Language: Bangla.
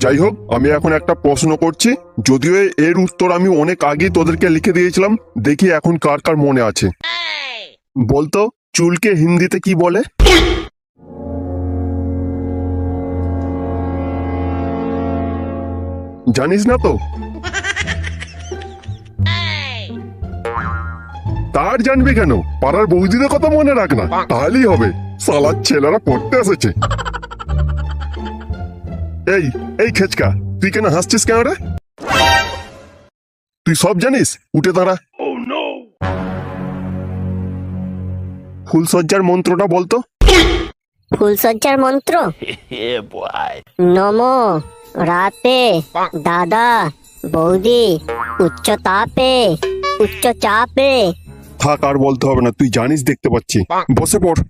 যাই হোক, আমি এখন একটা প্রশ্ন করছি, যদিও এর উত্তর আমি অনেক আগে তোদেরকে লিখে দিয়েছিলাম। দেখি এখন কার কার মনে আছে। বলতো, চুলকে হিন্দিতে কি বলে? জানিস না তো? তার জানবি কেন, পাড়ার বৌদিদের কথা মনে রাখ না, তাহলেই হবে। সালার ছেলেরা পড়তে এসেছে। এই এই খেচকা, তুই কেন হাসছিস কেন রে? তুই সব জানিস? উঠে দাঁড়া। ফুলসজ্জার মন্ত্রটা বলতো। ফুলসজ্জার মন্ত্র? নমো রাতে দাদা বৌদি উচ্চ তাপে উচ্চ চাপে। থাক, আর বলতে হবে না, তুই জানিস দেখতে পাচ্ছি। বসে পড়।